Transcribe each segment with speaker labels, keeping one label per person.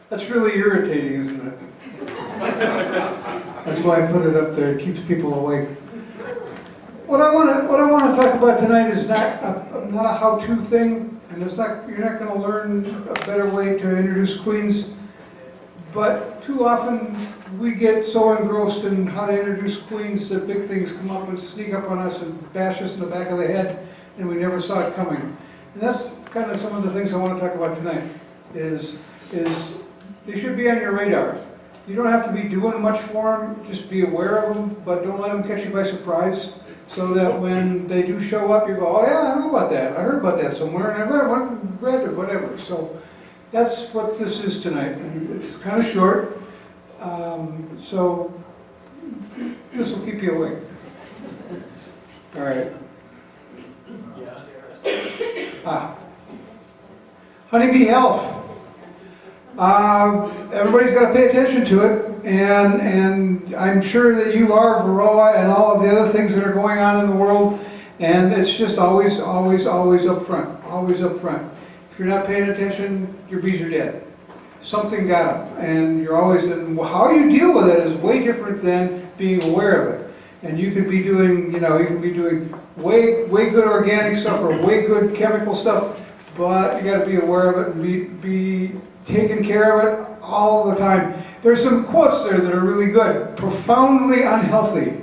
Speaker 1: That's really irritating, isn't it? That's why I put it up there. It keeps people awake. What I want to talk about tonight is not a how-to thing, and it's not, you're not going to learn a better way to introduce queens. But too often we get so engrossed in how to introduce queens that big things come up and sneak up on us and bash us in the back of the head, and we never saw it coming. And that's kind of some of the things I want to talk about tonight. Is they should be on your radar. You don't have to be doing much for them, just be aware of them, but don't let them catch you by surprise, so that when they do show up, you go, oh yeah, I know about that. I heard about that somewhere, and I read it, whatever. So that's what this is tonight. And it's kind of short, so this will keep you awake. All right. Honeybee health. Everybody's got to pay attention to it, and I'm sure that you are Varroa and all of the other things that are going on in the world, and it's just always up front, always up front. If you're not paying attention, your bees are dead. Something got them, and you're always, and how you deal with it is way different than being aware of it. And you could be doing, you can be doing way good organic stuff or way good chemical stuff, but you got to be aware of it and be taking care of it all the time. There's some quotes there that are really good. Profoundly unhealthy,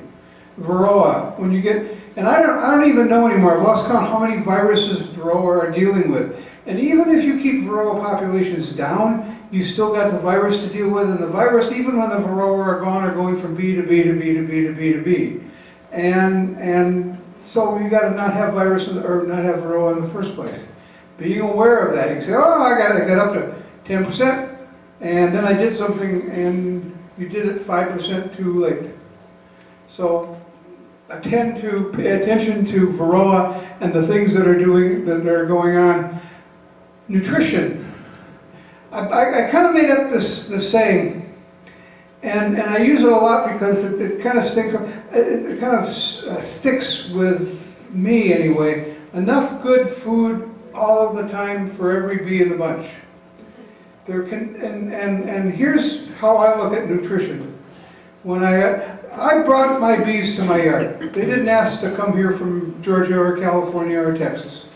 Speaker 1: Varroa. When you get, and I don't even know anymore. I've lost count how many viruses Varroa are dealing with. And even if you keep Varroa populations down, you still got the virus to deal with, and the virus, even when the Varroa are gone, are going from B to B to B to B to B to B. And so you got to not have virus or not have Varroa in the first place. Being aware of that, you can say, oh, I got up to 10%, and then I did something, and you did it 5% too late. So attend to, pay attention to Varroa and the things that are going on. Nutrition. I kind of made up this saying, and I use it a lot because it kind of sticks. It kind of sticks with me anyway. Enough good food all of the time for every bee in the bunch. And here's how I look at nutrition. When I brought my bees to my yard. They didn't ask to come here from Georgia or California or Texas.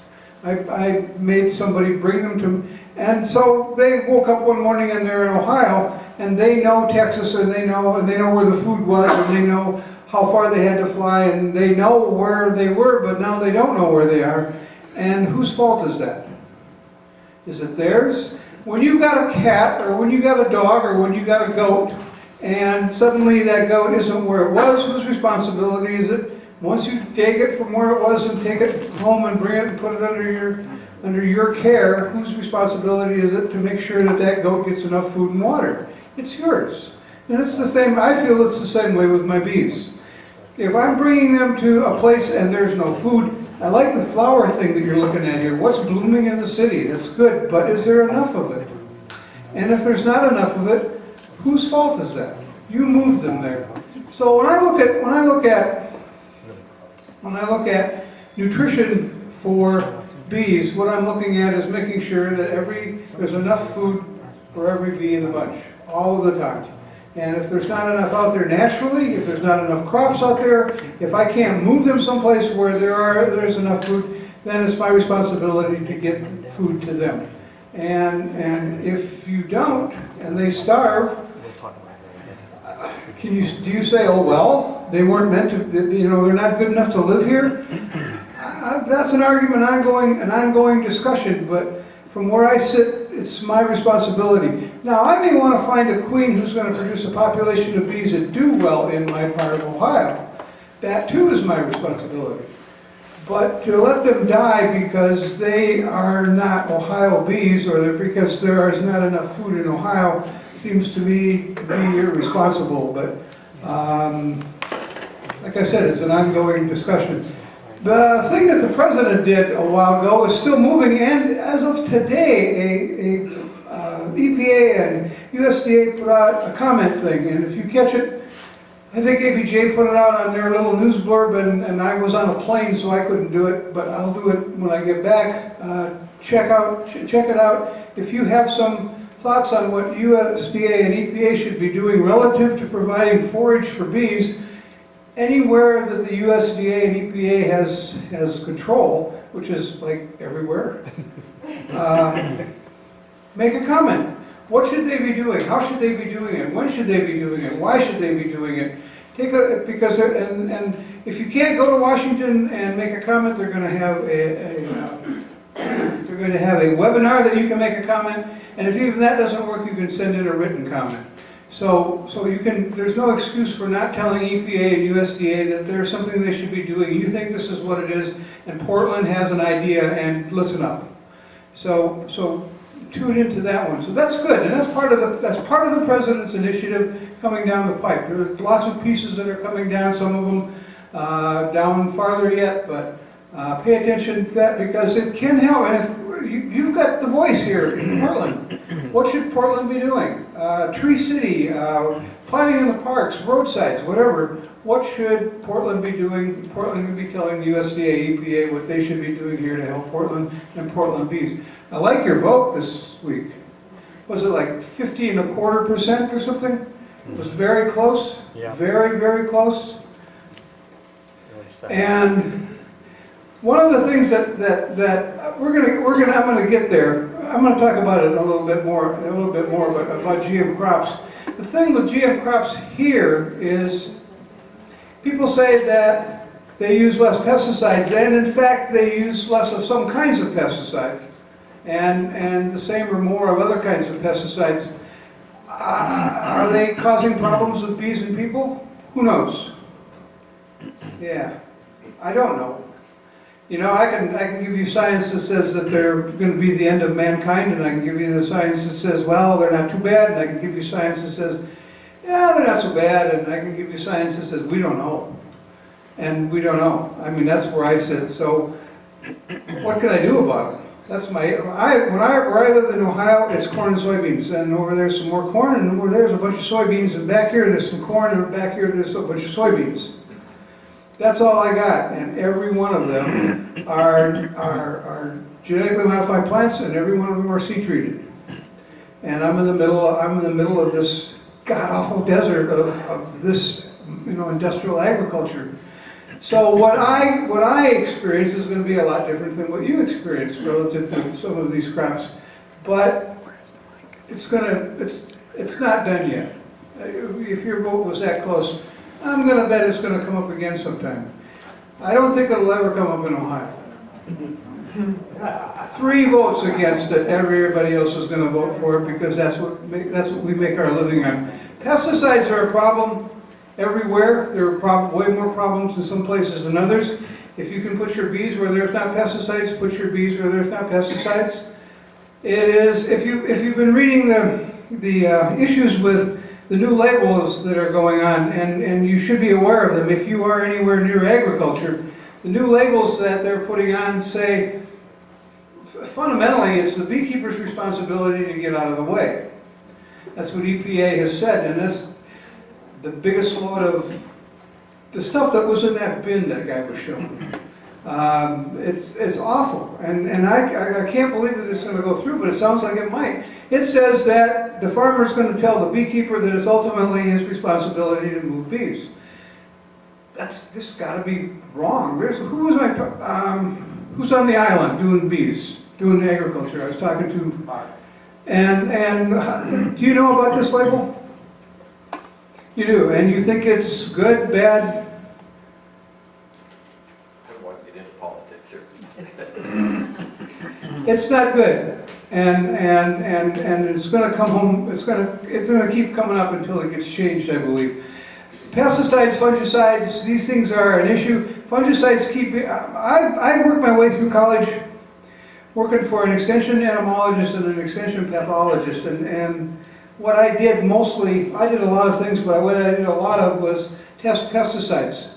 Speaker 1: I made somebody bring them to me. And so they woke up one morning and they're in Ohio, and they know Texas, and they know where the food was, and they know how far they had to fly, and they know where they were, but now they don't know where they are. And whose fault is that? Is it theirs? When you got a cat, or when you got a dog, or when you got a goat, and suddenly that goat isn't where it was, whose responsibility is it? Once you take it from where it was and take it home and bring it and put it under your care, whose responsibility is it to make sure that that goat gets enough food and water? It's yours. And it's the same, I feel it's the same way with my bees. If I'm bringing them to a place and there's no food, I like the flower thing that you're looking at here. What's blooming in the city? That's good, but is there enough of it? And if there's not enough of it, whose fault is that? You move them there. So when I look at nutrition for bees, what I'm looking at is making sure that there's enough food for every bee in the bunch, all of the time. And if there's not enough out there naturally, if there's not enough crops out there, if I can't move them someplace where there's enough food, then it's my responsibility to get food to them. And if you don't, and they starve, do you say, oh well, they weren't meant to, they're not good enough to live here? That's an argument, an ongoing discussion, but from where I sit, it's my responsibility. Now, I may want to find a queen who's going to produce a population of bees that do well in my part of Ohio. That too is my responsibility. But to let them die because they are not Ohio bees, or because there is not enough food in Ohio, seems to me to be irresponsible. But like I said, it's an ongoing discussion. The thing that the president did a while ago is still moving, and as of today, EPA and USDA put out a comment thing, and if you catch it, I think APJ put it out on their little news blurb, and I was on a plane, so I couldn't do it, but I'll do it when I get back. Check it out. If you have some thoughts on what USDA and EPA should be doing relative to providing forage for bees anywhere that the USDA and EPA has control, which is like everywhere. Make a comment. What should they be doing? How should they be doing it? When should they be doing it? Why should they be doing it? Because and if you can't go to Washington and make a comment, they're going to have a webinar that you can make a comment. And if even that doesn't work, you can send in a written comment. So you can. There's no excuse for not telling EPA and USDA that there's something they should be doing. You think this is what it is, and Portland has an idea, and listen up. So tune into that one. So that's good, and that's part of the president's initiative coming down the pipe. There's lots of pieces that are coming down. Some of them down farther yet, but pay attention to that because it can help. And if you've got the voice here in Portland. What should Portland be doing? Tree City, planting in the parks, roadsides, whatever. What should Portland be doing? Portland could be telling the USDA, EPA what they should be doing here to help Portland and Portland bees. I like your vote this week. Was it like 50.25% or something? It was very close.
Speaker 2: Yeah.
Speaker 1: Very, very close.
Speaker 2: Really sad.
Speaker 1: And one of the things that I'm gonna get there. I'm gonna talk about it a little bit more, but about GM crops. The thing with GM crops here is people say that they use less pesticides, and in fact they use less of some kinds of pesticides, and the same or more of other kinds of pesticides. Are they causing problems with bees and people? Who knows? Yeah, I don't know. You know, I can give you science that says that they're going to be the end of mankind, and I can give you the science that says, well, they're not too bad, and I can give you science that says, yeah, they're not so bad, and I can give you science that says, we don't know. And we don't know. I mean, that's where I sit. So what can I do about it? That's where I live in Ohio, it's corn and soybeans, and over there's some more corn, and over there's a bunch of soybeans, and back here there's some corn, and back here there's a bunch of soybeans. That's all I got, and every one of them are genetically modified plants, and every one of them are seed treated. And I'm in the middle of this god-awful desert of this, industrial agriculture. So what I experience is going to be a lot different than what you experience relative to some of these crops, but it's not done yet. If your vote was that close, I'm going to bet it's going to come up again sometime. I don't think it'll ever come up in Ohio. 3 votes against it, everybody else is going to vote for it because that's what we make our living on. Pesticides are a problem everywhere. There are way more problems in some places than others. If you can put your bees where there's not pesticides, put your bees where there's not pesticides. It is, if you've been reading the issues with the new labels that are going on, and you should be aware of them if you are anywhere near agriculture. The new labels that they're putting on say, fundamentally, it's the beekeeper's responsibility to get out of the way. That's what EPA has said, and that's the biggest load of the stuff that was in that bin that guy was showing. It's awful, and I can't believe that it's going to go through, but it sounds like it might. It says that the farmer is going to tell the beekeeper that it's ultimately his responsibility to move bees. That's just got to be wrong. Who's on the island doing bees, doing agriculture? I was talking to, and do you know about this label? You do, and you think it's good, bad? It's not good, and it's going to come home. It's going to keep coming up until it gets changed, I believe. Pesticides, fungicides, these things are an issue. Fungicides keep. I worked my way through college, working for an extension entomologist and an extension pathologist, and what I did mostly, I did a lot of things, but what I did a lot of was test pesticides.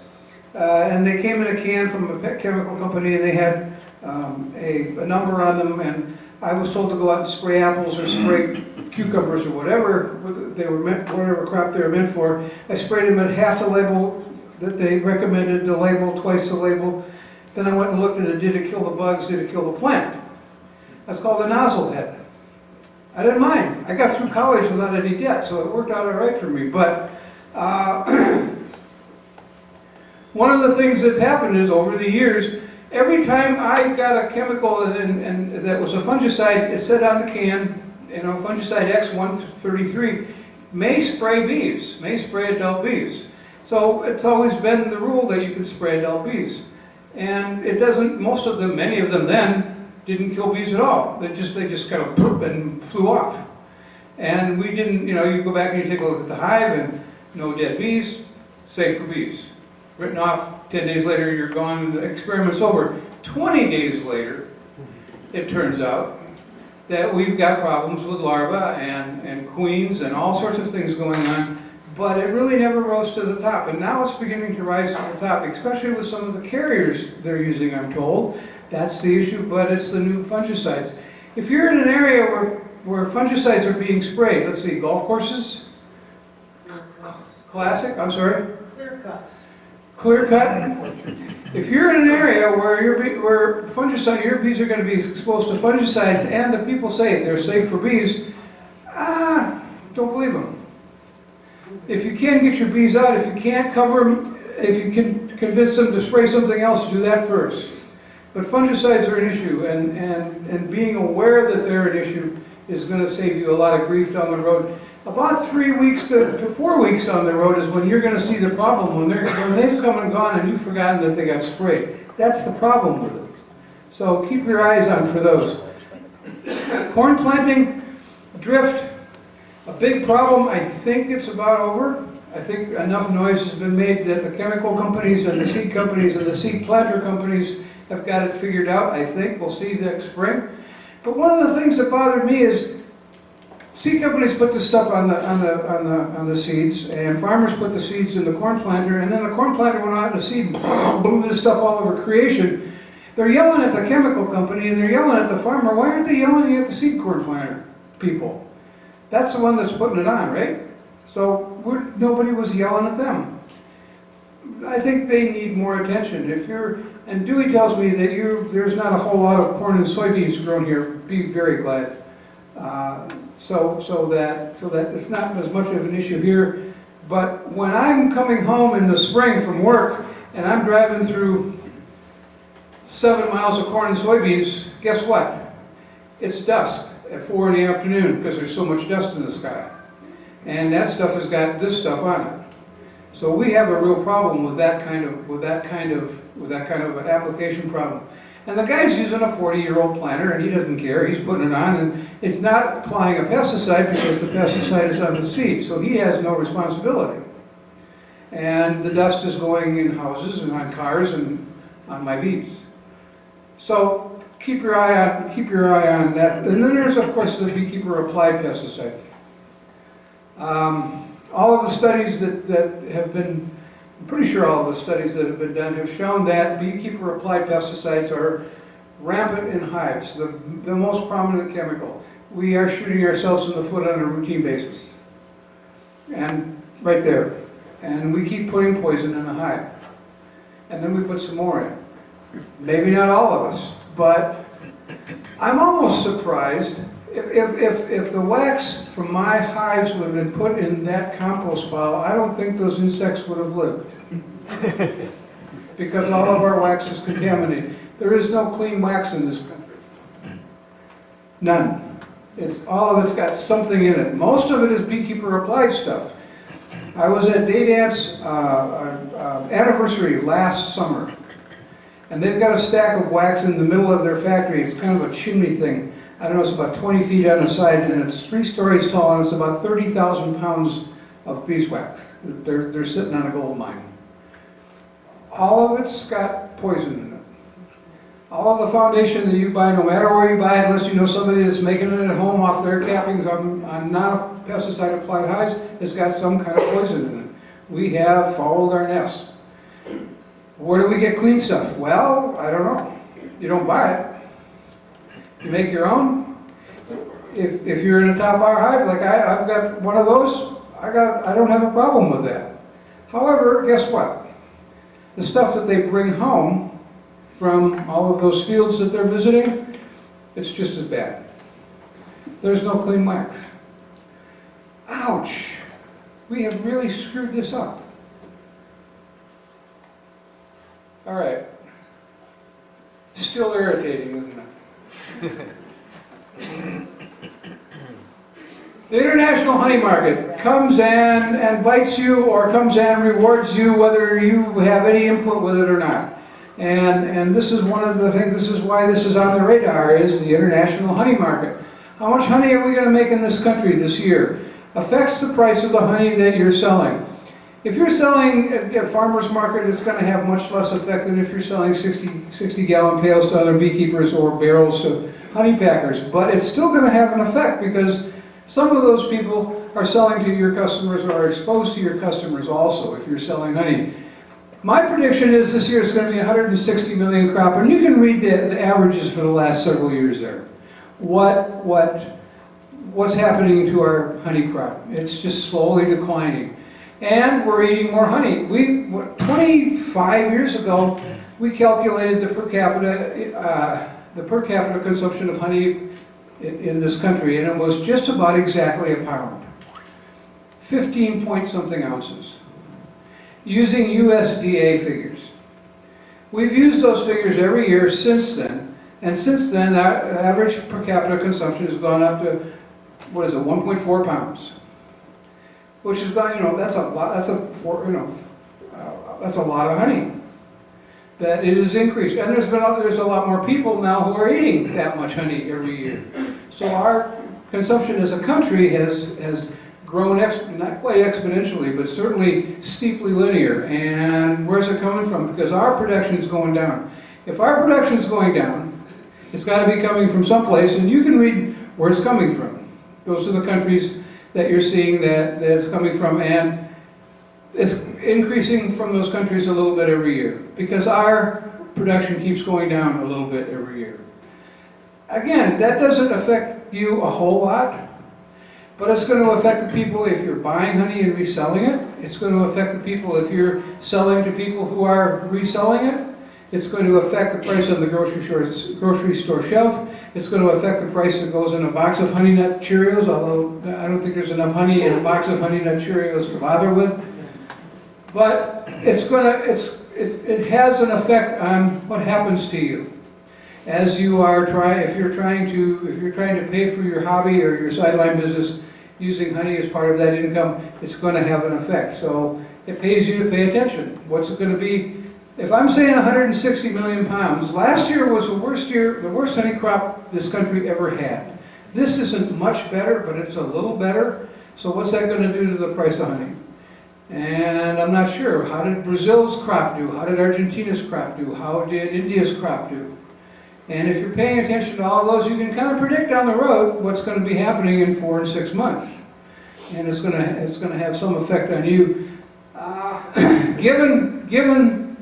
Speaker 1: And they came in a can from a chemical company, and they had a number on them, and I was told to go out and spray apples or spray cucumbers or whatever they were meant, whatever crop they were meant for. I sprayed them at half the label that they recommended, the label, twice the label. Then I went and looked at it, did it kill the bugs, did it kill the plant? That's called a nozzle head. I didn't mind. I got through college without any debt, so it worked out all right for me. But one of the things that's happened is over the years, every time I got a chemical and that was a fungicide, it said on the can, you know, fungicide X133, may spray bees, may spray adult bees. So it's always been the rule that you can spray adult bees. And it doesn't, most of them, many of them then, didn't kill bees at all. They just kind of poop and flew off. And we didn't, you know, you go back and you take a look at the hive and no dead bees, safe for bees. Written off, 10 days later you're gone, the experiment's over. 20 days later, it turns out that we've got problems with larvae and queens and all sorts of things going on, but it really never rose to the top. And now it's beginning to rise to the top, especially with some of the carriers they're using, I'm told. That's the issue, but it's the new fungicides. If you're in an area where fungicides are being sprayed, let's see, golf courses? Classic, I'm sorry?
Speaker 3: Clear cuts.
Speaker 1: Clear cut. If you're in an area where your bees are going to be exposed to fungicides and the people say they're safe for bees, don't believe them. If you can't get your bees out, if you can't cover them, if you can convince them to spray something else, do that first. But fungicides are an issue, and being aware that they're an issue is going to save you a lot of grief down the road. About 3 weeks to 4 weeks down the road is when you're going to see the problem, when they've come and gone and you've forgotten that they got sprayed. That's the problem with it. So keep your eyes on for those. Corn planting, drift, a big problem. I think it's about over. I think enough noise has been made that the chemical companies and the seed companies and the seed planter companies have got it figured out. I think we'll see next spring. But one of the things that bothered me is seed companies put the stuff on the seeds, and farmers put the seeds in the corn planter, and then the corn planter went out in the seed and blew this stuff all over creation. They're yelling at the chemical company and they're yelling at the farmer. Why aren't they yelling at the seed corn planter people? That's the one that's putting it on, right? So nobody was yelling at them. I think they need more attention. And Dewey tells me that there's not a whole lot of corn and soybeans grown here. Be very glad. So that it's not as much of an issue here. But when I'm coming home in the spring from work and I'm driving through 7 miles of corn and soybeans, guess what? It's dusk at 4 in the afternoon because there's so much dust in the sky. And that stuff has got this stuff on it. So we have a real problem with that kind of an application problem. And the guy's using a 40-year-old planter and he doesn't care, he's putting it on, and it's not applying a pesticide because the pesticide is on the seed, so he has no responsibility. And the dust is going in houses and on cars and on my bees. So keep your eye on that. And then there's of course the beekeeper applied pesticides. All of the studies that have been, I'm pretty sure all of the studies that have been done have shown that beekeeper applied pesticides are rampant in hives, the most prominent chemical. We are shooting ourselves in the foot on a routine basis. And right there. And we keep putting poison in the hive. And then we put some more in. Maybe not all of us, but I'm almost surprised if the wax from my hives would have been put in that compost pile, I don't think those insects would have lived. Because all of our wax is contaminated. There is no clean wax in this country. None. All of it's got something in it. Most of it is beekeeper applied stuff. I was at Daydance anniversary last summer, and they've got a stack of wax in the middle of their factory. It's kind of a chimney thing. I don't know, it's about 20 feet on the side, and it's 3 stories tall, and it's about 30,000 pounds of beeswax. They're sitting on a gold mine. All of it's got poison in it. All of the foundation that you buy, no matter where you buy it, unless you know somebody that's making it at home off their cappings on non-pesticide applied hives, it's got some kind of poison in it. We have fouled our nest. Where do we get clean stuff? Well, I don't know. You don't buy it. You make your own. If you're in a top bar hive, like I've got one of those, I don't have a problem with that. However, guess what? The stuff that they bring home from all of those fields that they're visiting, it's just as bad. There's no clean wax. Ouch! We have really screwed this up. All right. Still irritating, isn't it? The international honey market comes and bites you, or comes and rewards you whether you have any input with it or not. And this is one of the things, this is why this is on the radar, is the international honey market. How much honey are we going to make in this country this year? Affects the price of the honey that you're selling. If you're selling at a farmer's market, it's going to have much less effect than if you're selling 60-gallon pails to other beekeepers or barrels to honey packers. But it's still going to have an effect because some of those people are selling to your customers or are exposed to your customers also if you're selling honey. My prediction is this year it's going to be 160 million crop, and you can read the averages for the last several years there. What's happening to our honey crop? It's just slowly declining. And we're eating more honey. 25 years ago, we calculated the per capita consumption of honey in this country, and it was just about exactly a pound. 15 point something ounces. Using USDA figures. We've used those figures every year since then, and since then, our average per capita consumption has gone up to, 1.4 pounds. Which is, that's a lot. That's a lot of honey. That it has increased, and there's a lot more people now who are eating that much honey every year. So our consumption as a country has grown not quite exponentially, but certainly steeply linear. And where's it coming from? Because our production is going down. If our production is going down, it's got to be coming from someplace, and you can read where it's coming from. Those are the countries that you're seeing that it's coming from, and it's increasing from those countries a little bit every year because our production keeps going down a little bit every year. Again, that doesn't affect you a whole lot, but it's going to affect the people if you're buying honey and reselling it. It's going to affect the people if you're selling to people who are reselling it. It's going to affect the price on the grocery store shelf. It's going to affect the price that goes in a box of Honey Nut Cheerios, although I don't think there's enough honey in a box of Honey Nut Cheerios to bother with. But it has an effect on what happens to you as you are if you're trying to pay for your hobby or your sideline business using honey as part of that income. It's going to have an effect. So it pays you to pay attention. What's it going to be? If I'm saying 160 million pounds, last year was the worst honey crop this country ever had. This isn't much better, but it's a little better. So what's that going to do to the price of honey? And I'm not sure. How did Brazil's crop do? How did Argentina's crop do? How did India's crop do? And if you're paying attention to all those, you can kind of predict down the road what's going to be happening in 4 and 6 months. And it's going to have some effect on you. Given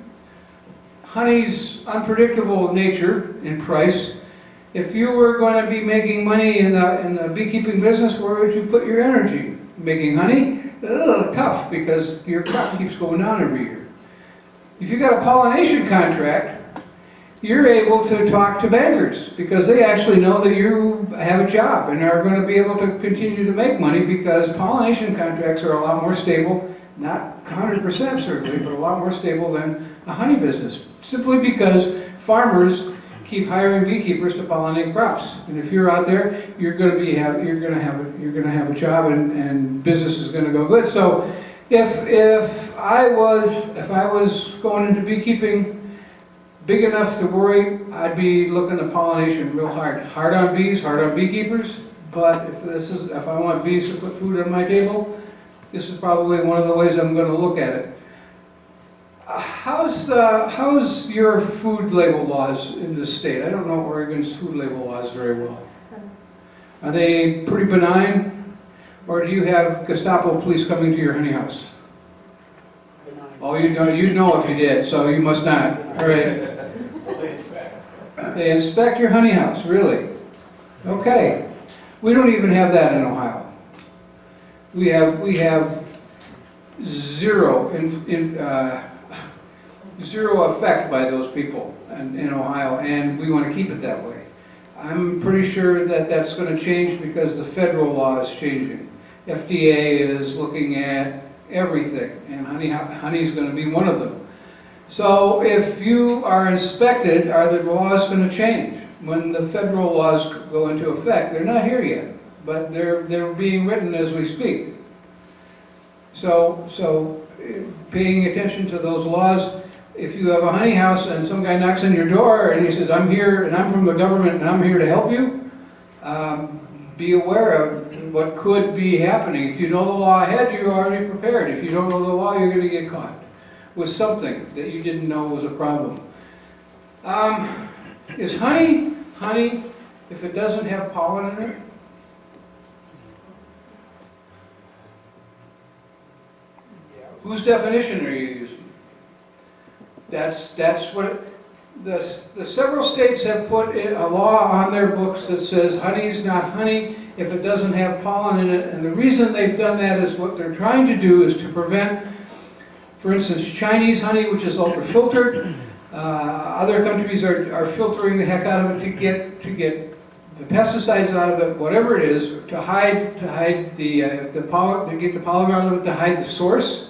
Speaker 1: honey's unpredictable nature in price, if you were going to be making money in the beekeeping business, where would you put your energy? Making honey? A little tough because your crop keeps going down every year. If you got a pollination contract, you're able to talk to bankers because they actually know that you have a job and are going to be able to continue to make money because pollination contracts are a lot more stable, not 100% certainly, but a lot more stable than a honey business, simply because farmers keep hiring beekeepers to pollinate crops. And if you're out there, you're going to have a job, and business is going to go good. So, if I was going into beekeeping big enough to worry, I'd be looking at pollination real hard. Hard on bees, hard on beekeepers. But if I want bees to put food on my table, this is probably one of the ways I'm going to look at it. How's your food label laws in this state? I don't know Oregon's food label laws very well. Are they pretty benign, or do you have Gestapo police coming to your honey house?
Speaker 3: Benign.
Speaker 1: Oh, you'd know if you did, so you must not. All right. They inspect your honey house, really? Okay. We don't even have that in Ohio. We have zero zero effect by those people in Ohio, and we want to keep it that way. I'm pretty sure that that's going to change because the federal law is changing. FDA is looking at everything, and honey is going to be one of them. So if you are inspected, are the laws going to change? When the federal laws go into effect, they're not here yet, but they're being written as we speak. So paying attention to those laws. If you have a honey house and some guy knocks on your door and he says, I'm here and I'm from the government and I'm here to help you, be aware of what could be happening. If you know the law ahead, you're already prepared. If you don't know the law, you're going to get caught with something that you didn't know was a problem. Is honey if it doesn't have pollen in it? Whose definition are you using? That's what the several states have put in a law on their books that says honey's not honey if it doesn't have pollen in it. And the reason they've done that is what they're trying to do is to prevent, for instance, Chinese honey, which is ultra filtered. Other countries are filtering the heck out of it to get the pesticides out of it, whatever it is, to hide the pollen, to get the pollen out of it, to hide the source.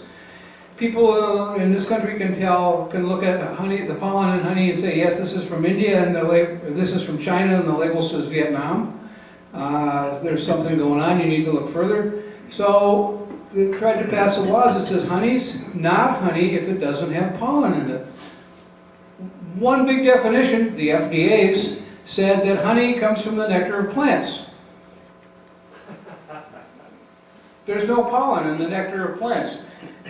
Speaker 1: People in this country can look at honey, the pollen in honey, and say, yes, this is from India, and this is from China, and the label says Vietnam. There's something going on. You need to look further. So they tried to pass a law that says honey's not honey if it doesn't have pollen in it. One big definition, the FDA's, said that honey comes from the nectar of plants. There's no pollen in the nectar of plants.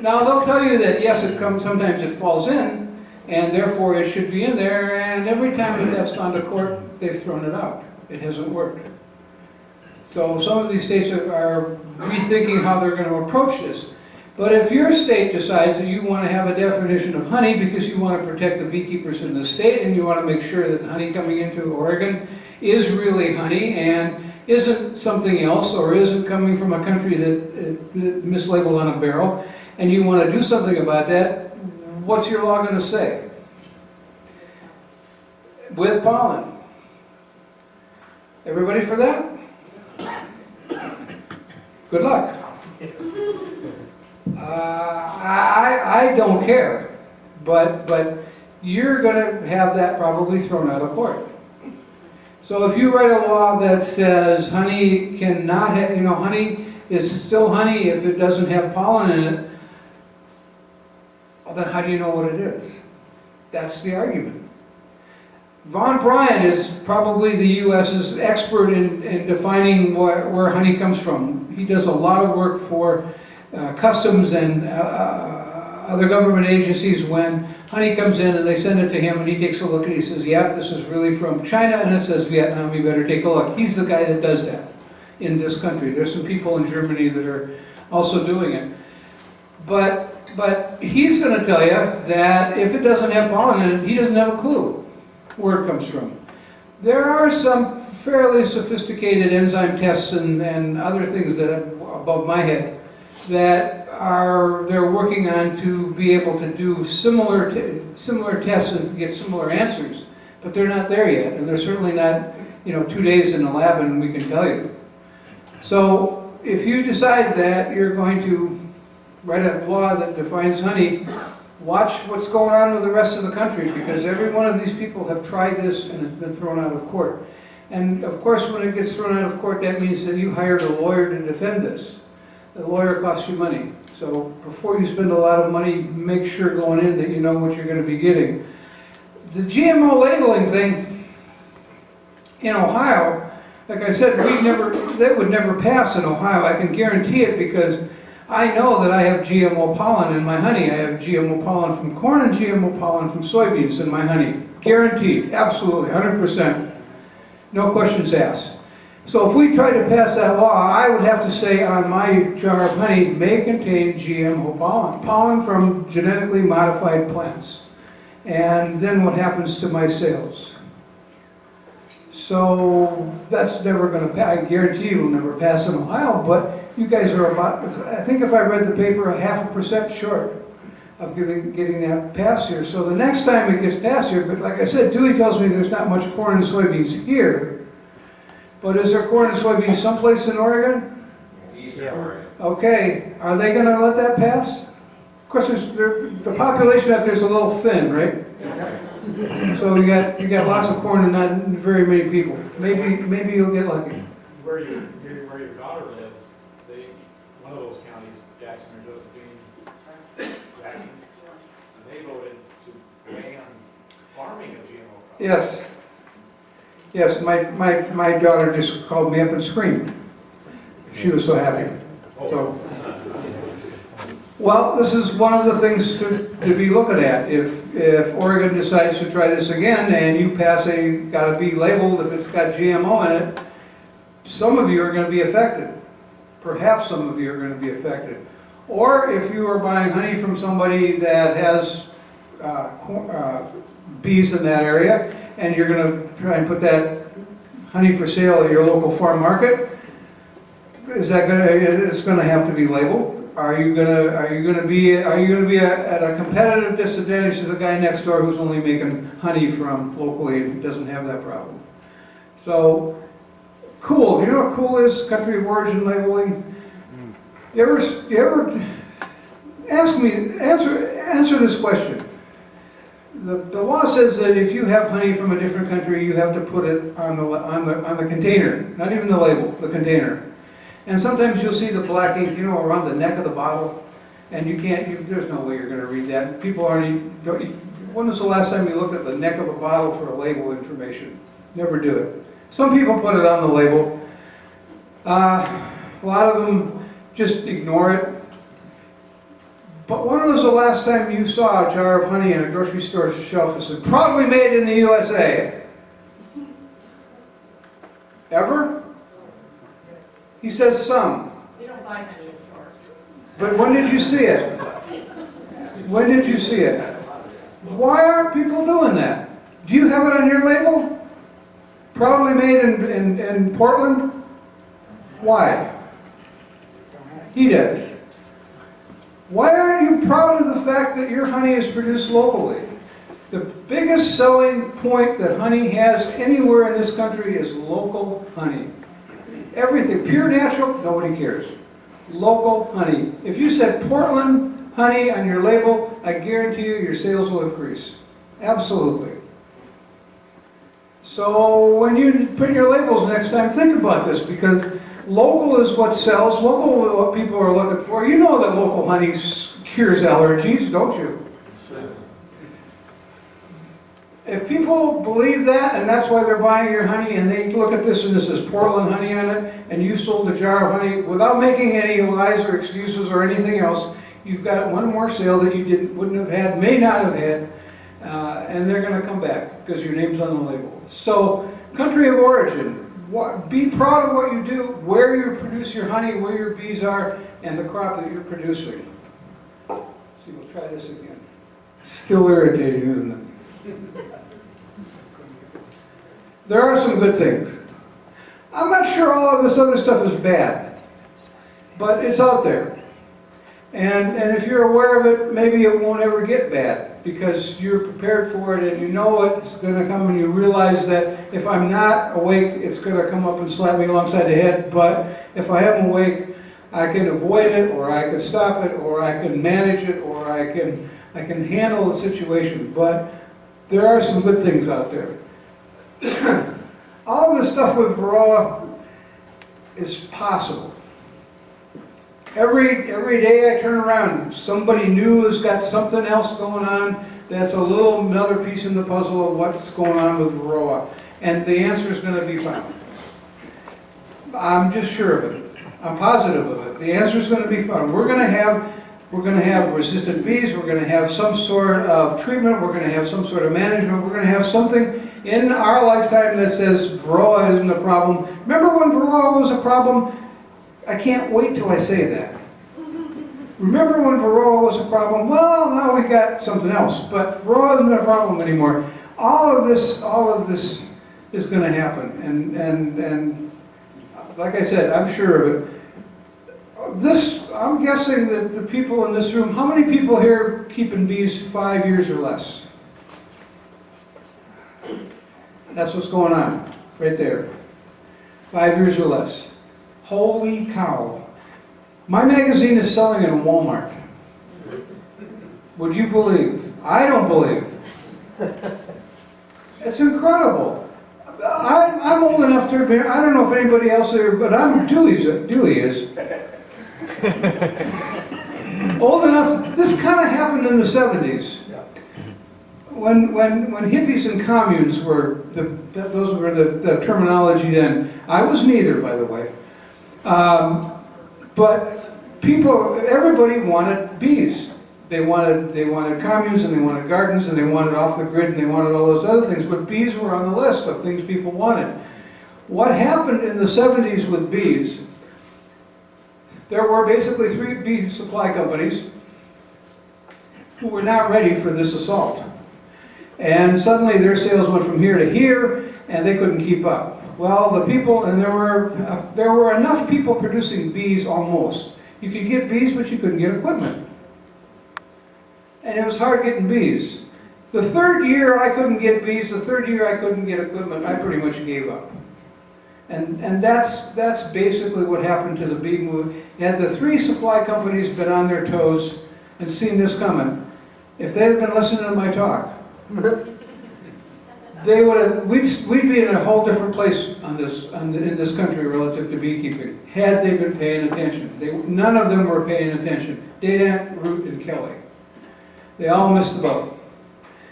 Speaker 1: Now they'll tell you that yes, it comes. Sometimes it falls in, and therefore it should be in there. And every time that that's gone to court, they've thrown it out. It hasn't worked. So some of these states are rethinking how they're going to approach this. But if your state decides that you want to have a definition of honey because you want to protect the beekeepers in the state and you want to make sure that the honey coming into Oregon is really honey and isn't something else or isn't coming from a country that mislabeled on a barrel, and you want to do something about that, what's your law going to say? With pollen. Everybody for that? Good luck. I don't care, but you're going to have that probably thrown out of court. So if you write a law that says honey cannot have, honey is still honey if it doesn't have pollen in it, well, then how do you know what it is? That's the argument. Von Bryant is probably the U.S.'s expert in defining where honey comes from. He does a lot of work for customs and other government agencies when honey comes in and they send it to him and he takes a look and he says, yeah, this is really from China and it says Vietnam, you better take a look. He's the guy that does that in this country. There's some people in Germany that are also doing it. But he's going to tell you that if it doesn't have pollen in it, he doesn't have a clue where it comes from. There are some fairly sophisticated enzyme tests and other things that are above my head that they're working on to be able to do similar tests and get similar answers, but they're not there yet, and they're certainly not 2 days in the lab and we can tell you. So if you decide that you're going to write a law that defines honey, watch what's going on with the rest of the country, because every one of these people have tried this and it's been thrown out of court. And of course, when it gets thrown out of court, that means that you hired a lawyer to defend this. The lawyer costs you money. So before you spend a lot of money, make sure going in that you know what you're going to be getting. The GMO labeling thing in Ohio, like I said, that would never pass in Ohio. I can guarantee it because I know that I have GMO pollen in my honey. I have GMO pollen from corn and GMO pollen from soybeans in my honey. Guaranteed, absolutely, 100%. No questions asked. So if we try to pass that law, I would have to say on my jar of honey may contain GMO pollen, pollen from genetically modified plants. And then what happens to my sales? So that's never going to pass. I guarantee you it will never pass in Ohio, but you guys are about, I think if I read the paper, 0.5% short of getting that passed here. So the next time it gets passed here, but like I said, Dewey tells me there's not much corn and soybeans here, But is there corn and soybeans someplace in Oregon?
Speaker 2: Yeah.
Speaker 1: Okay, are they gonna let that pass? Of course, the population out there is a little thin, right? So you got lots of corn and not very many people. Maybe you'll get lucky.
Speaker 4: Where your daughter lives, one of those counties, Jackson or Josephine, Jackson, they voted to ban farming of GMO crops.
Speaker 1: Yes. Yes, my daughter just called me up and screamed. She was so happy. So, well, this is one of the things to be looking at. If Oregon decides to try this again and you pass gotta be labeled if it's got GMO in it, some of you are going to be affected. Perhaps some of you are going to be affected. Or if you are buying honey from somebody that has bees in that area and you're going to try and put that honey for sale at your local farm market, it's going to have to be labeled. Are you going to be at a competitive disadvantage to the guy next door who's only making honey from locally and doesn't have that problem? So, cool. You know what cool is? Country of origin labeling. You ever answer this question? The law says that if you have honey from a different country, you have to put it on the container, not even the label, the container. And sometimes you'll see the black ink, around the neck of the bottle, and there's no way you're going to read that. People aren't. When was the last time you looked at the neck of a bottle for a label information? Never do it. Some people put it on the label. A lot of them just ignore it. But when was the last time you saw a jar of honey in a grocery store shelf that said, "Proudly made in the USA"? Ever? He says some.
Speaker 3: We don't buy honey in stores.
Speaker 1: But when did you see it? When did you see it? Why aren't people doing that? Do you have it on your label? Proudly made in Portland? Why? He does. Why aren't you proud of the fact that your honey is produced locally? The biggest selling point that honey has anywhere in this country is local honey. Everything, pure natural, nobody cares. Local honey. If you said Portland honey on your label, I guarantee you your sales will increase. Absolutely. So when you put your labels next time, think about this, because local is what sells, local is what people are looking for. You know that local honey cures allergies, don't you? If people believe that, and that's why they're buying your honey, and they look at this and this is Portland honey on it, and you sold a jar of honey without making any lies or excuses or anything else, you've got one more sale that you wouldn't have had, may not have had, and they're going to come back because your name's on the label. So, country of origin. Be proud of what you do, where you produce your honey, where your bees are, and the crop that you're producing. See, we'll try this again. Still irritating, isn't it? There are some good things. I'm not sure all of this other stuff is bad, but it's out there. And if you're aware of it, maybe it won't ever get bad because you're prepared for it and you know it's going to come, and you realize that if I'm not awake, it's going to come up and slap me alongside the head. But if I am awake, I can avoid it, or I can stop it, or I can manage it, or I can handle the situation. But there are some good things out there. All of this stuff with Varroa is possible. Every day I turn around, somebody new has got something else going on that's another piece in the puzzle of what's going on with Varroa. And the answer is going to be found. I'm just sure of it. I'm positive of it. The answer is going to be found. We're going to have resistant bees. We're going to have some sort of treatment. We're going to have some sort of management. We're going to have something in our lifetime that says Varroa isn't a problem. Remember when Varroa was a problem? I can't wait till I say that. Remember when Varroa was a problem? Well, now we got something else, but Varroa isn't a problem anymore. All of this is going to happen, and like I said, I'm sure of it. I'm guessing that the people in this room, how many people here keeping bees 5 years or less? That's what's going on, right there. 5 years or less. Holy cow. My magazine is selling in Walmart. Would you believe? I don't believe. It's incredible. I'm old enough to admit, I don't know if anybody else there, but Dewey is. Old enough, this kind of happened in the 70s. When hippies and communes were, those were the terminology then. I was neither, by the way. But everybody wanted bees. They wanted communes, and they wanted gardens, and they wanted off the grid, and they wanted all those other things. But bees were on the list of things people wanted. What happened in the 70s with bees? There were basically 3 bee supply companies who were not ready for this assault. And suddenly their sales went from here to here, and they couldn't keep up. Well, the people, and there were enough people producing bees almost. You could get bees, but you couldn't get equipment. And it was hard getting bees. The 3rd year I couldn't get bees, the 3rd year I couldn't get equipment, I pretty much gave up. And that's basically what happened to the bee movement. Had the 3 supply companies been on their toes and seen this coming, if they had been listening to my talk, they would have. We'd be in a whole different place in this country relative to beekeeping, had they been paying attention. None of them were paying attention. Dadant, Root, and Kelly. They all missed the boat.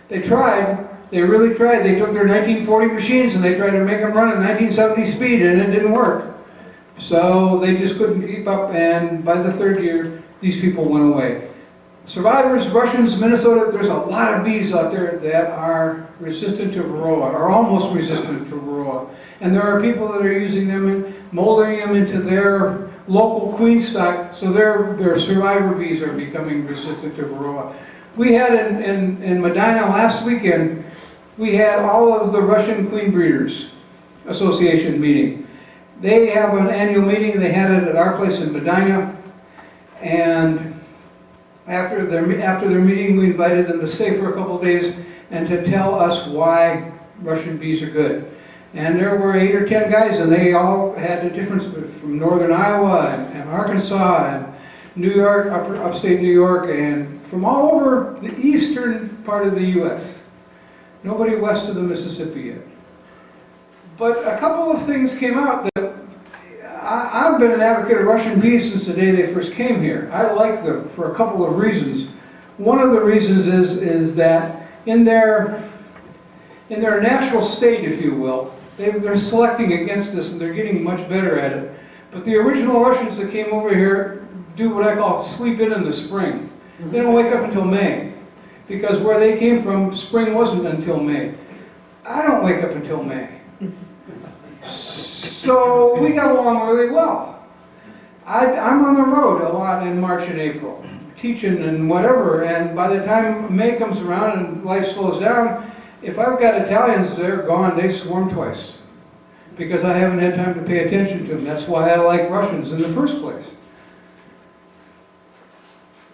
Speaker 1: They tried. They really tried. They took their 1940 machines and they tried to make them run at 1970 speed, and it didn't work. So they just couldn't keep up, and by the 3rd year, these people went away. Survivors, Russians, Minnesota, there's a lot of bees out there that are resistant to varroa, or almost resistant to varroa. And there are people that are using them and molding them into their local queen stock, so their survivor bees are becoming resistant to varroa. We had in Medina last weekend, we had all of the Russian Queen Breeders Association meeting. They have an annual meeting. They had it at our place in Medina, and after their meeting, we invited them to stay for a couple of days and to tell us why Russian bees are good. And there were 8 or 10 guys, and they all had a difference from northern Iowa and Arkansas and New York, upstate New York, and from all over the eastern part of the U.S. Nobody west of the Mississippi yet. But a couple of things came out that I've been an advocate of Russian bees since the day they first came here. I like them for a couple of reasons. One of the reasons is that in their natural state, if you will, they're selecting against this, and they're getting much better at it. But the original Russians that came over here do what I call sleep in the spring. They don't wake up until May, because where they came from, spring wasn't until May. I don't wake up until May. So we got along really well. I'm on the road a lot in March and April, teaching and whatever, and by the time May comes around and life slows down, if I've got Italians, they're gone, they swarm twice, because I haven't had time to pay attention to them. That's why I like Russians in the first place.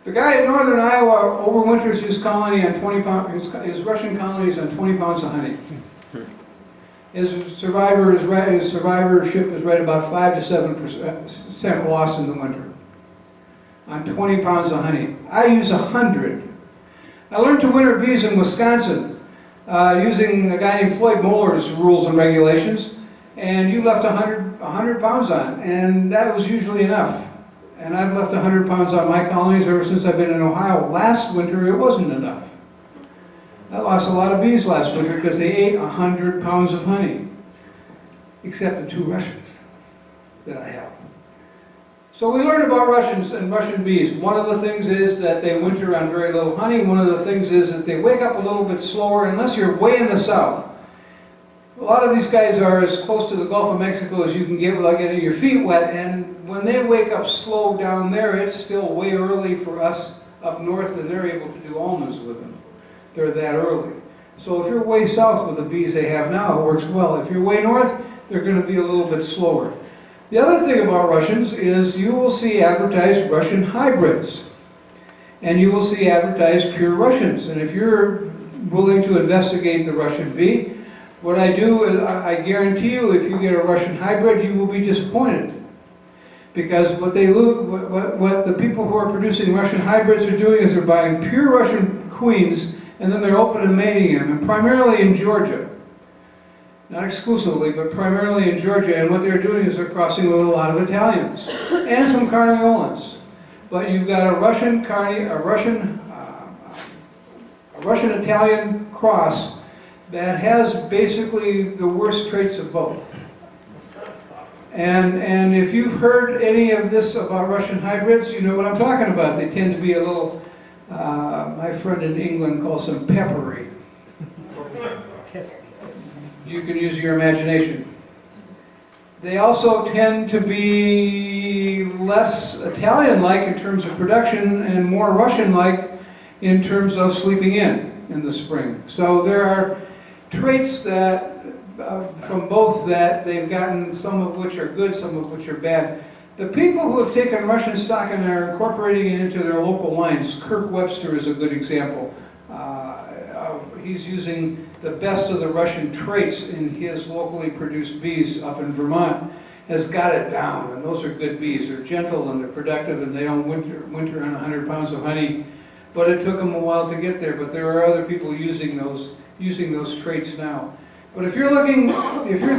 Speaker 1: The guy in northern Iowa overwinters his colony on 20 pounds, his Russian colonies on 20 pounds of honey. His survivorship is right about 5 to 7% loss in the winter on 20 pounds of honey. I use 100. I learned to winter bees in Wisconsin using a guy named Floyd Moeller's rules and regulations, and you left 100 pounds on, and that was usually enough. And I've left 100 pounds on my colonies ever since I've been in Ohio. Last winter, it wasn't enough. I lost a lot of bees last winter because they ate 100 pounds of honey, except the 2 Russians that I have. So we learned about Russians and Russian bees. One of the things is that they winter on very little honey. One of the things is that they wake up a little bit slower, unless you're way in the south. A lot of these guys are as close to the Gulf of Mexico as you can get without getting your feet wet, and when they wake up slow down there, it's still way early for us up north, and they're able to do almonds with them. They're that early. So if you're way south with the bees they have now, it works well. If you're way north, they're going to be a little bit slower. The other thing about Russians is you will see advertised Russian hybrids, and you will see advertised pure Russians. And if you're willing to investigate the Russian bee, What I do is, I guarantee you, if you get a Russian hybrid, you will be disappointed. Because what the people who are producing Russian hybrids are doing is they're buying pure Russian queens, and then they're open and mating them, and primarily in Georgia. Not exclusively, but primarily in Georgia, and what they're doing is they're crossing with a lot of Italians, and some Carniolans. But you've got a Russian-Italian cross that has basically the worst traits of both. And if you've heard any of this about Russian hybrids, you know what I'm talking about. They tend to be a little, my friend in England calls them peppery. You can use your imagination. They also tend to be less Italian-like in terms of production and more Russian-like in terms of sleeping in the spring. So there are traits that from both that they've gotten, some of which are good, some of which are bad. The people who have taken Russian stock and are incorporating it into their local lines, Kirk Webster is a good example. He's using the best of the Russian traits in his locally produced bees up in Vermont, has got it down, and those are good bees. They're gentle and they're productive, and they don't winter on 100 pounds of honey, but it took them a while to get there. But there are other people using those traits now. But if you're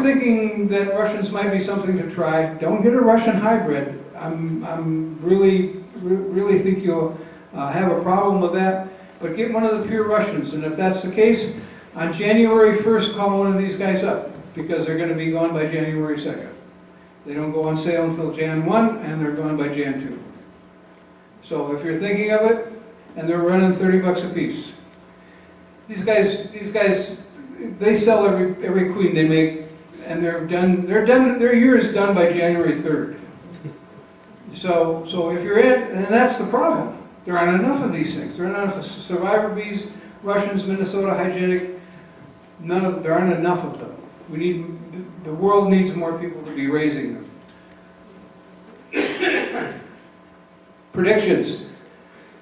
Speaker 1: thinking that Russians might be something to try, don't get a Russian hybrid. I'm really think you'll have a problem with that. But get one of the pure Russians, and if that's the case, on January 1st, call one of these guys up, because they're going to be gone by January 2nd. They don't go on sale until Jan 1, and they're gone by Jan 2. So if you're thinking of it, and they're running 30 bucks a piece. These guys, they sell every queen they make, and their year is done by January 3rd. So if you're in, and that's the problem. There aren't enough of these things. There aren't enough survivor bees, Russians, Minnesota hygienic. There aren't enough of them. The world needs more people to be raising them. Predictions.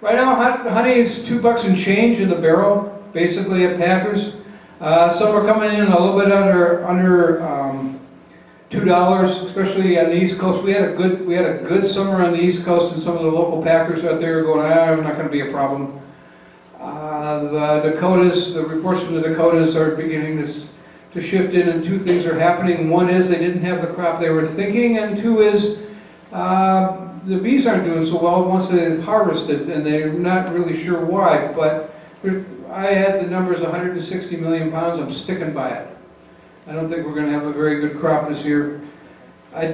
Speaker 1: Right now, honey is $2 and change in the barrel, basically at Packers. Some are coming in a little bit under $2, especially on the East Coast. We had a good summer on the East Coast, and some of the local packers out there are going, I'm not going to be a problem. The Dakotas, the reports from the Dakotas are beginning to shift in, and two things are happening. One is they didn't have the crop they were thinking, and two is the bees aren't doing so well once they harvested, and they're not really sure why. But I had the numbers 160 million pounds. I'm sticking by it. I don't think we're going to have a very good crop this year. I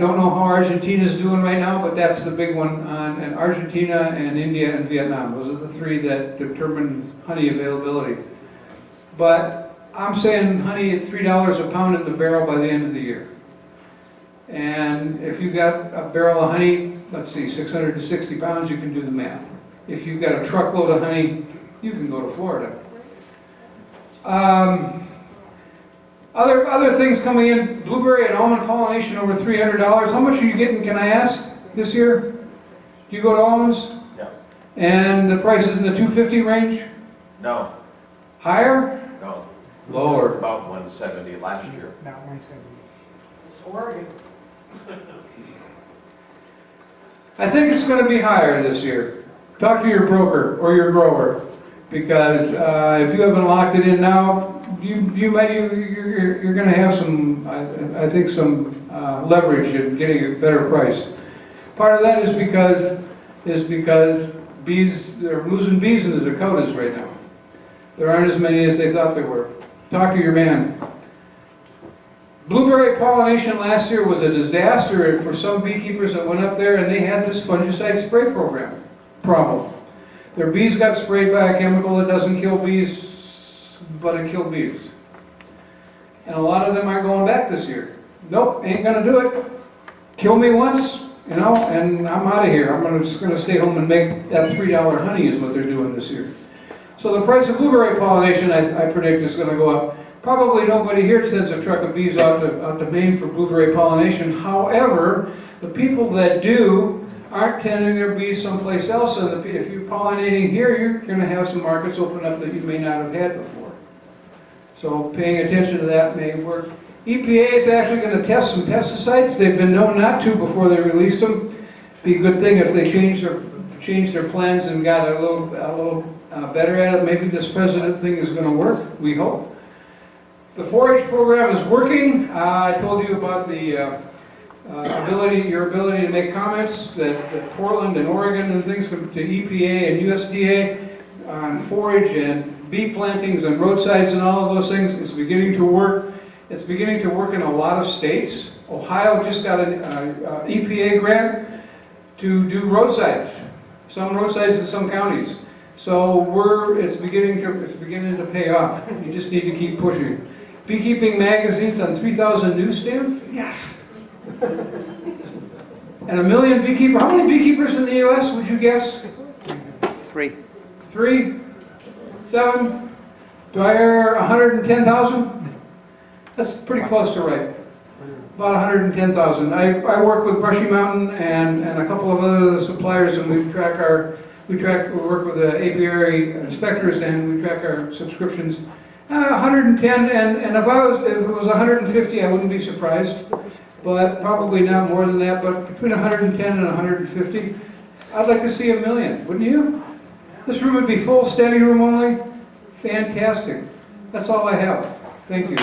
Speaker 1: don't know how Argentina's doing right now, but that's the big one and Argentina and India and Vietnam. Those are the three that determine honey availability. But I'm saying honey at $3 a pound in the barrel by the end of the year. And if you've got a barrel of honey, let's see, 660 pounds, you can do the math. If you've got a truckload of honey, you can go to Florida. Other things coming in, blueberry and almond pollination over $300. How much are you getting, can I ask, this year? Do you go to almonds?
Speaker 5: No.
Speaker 1: And the price is in the $250 range?
Speaker 5: No.
Speaker 1: Higher?
Speaker 5: No.
Speaker 1: Lower.
Speaker 5: About 170 last year.
Speaker 3: Not 170. It's Oregon.
Speaker 1: I think it's going to be higher this year. Talk to your broker or your grower, because if you haven't locked it in now, you're going to have some, I think, some leverage in getting a better price. Part of that is because bees, they're losing bees in the Dakotas right now. There aren't as many as they thought there were. Talk to your man. Blueberry pollination last year was a disaster for some beekeepers that went up there, and they had this fungicide spray problem. Their bees got sprayed by a chemical that doesn't kill bees, but it killed bees. And a lot of them aren't going back this year. Nope, ain't gonna do it. Kill me once, and I'm out of here. I'm just gonna stay home and make that $3 honey is what they're doing this year. So the price of blueberry pollination, I predict, is gonna go up. Probably nobody here sends a truck of bees out to Maine for blueberry pollination. However, the people that do aren't tending their bees someplace else, and if you're pollinating here, you're going to have some markets open up that you may not have had before. So paying attention to that may work. EPA is actually going to test some pesticides. They've been known not to before they released them. Be a good thing if they change their plans and got a little better at it. Maybe this president thing is going to work, we hope. The 4-H program is working. I told you about the your ability to make comments that Portland and Oregon and things to EPA and USDA on forage and bee plantings and roadsides and all of those things is beginning to work. It's beginning to work in a lot of states. Ohio just got an EPA grant to do roadsides, some roadsides in some counties. So it's beginning to pay off. You just need to keep pushing. Beekeeping magazines on 3,000 newsstands? Yes. And 1 million beekeepers. How many beekeepers in the U.S. would you guess?
Speaker 2: 3.
Speaker 1: 3? 7? Do I hear 110,000? That's pretty close to right. About 110,000. I work with Brushy Mountain and a couple of other suppliers, and we work with the apiary inspectors, and we track our subscriptions. 110, and if it was 150, I wouldn't be surprised, but probably not more than that. But between 110 and 150, I'd like to see 1 million, wouldn't you? This room would be full, standing room only. Fantastic. That's all I have. Thank you.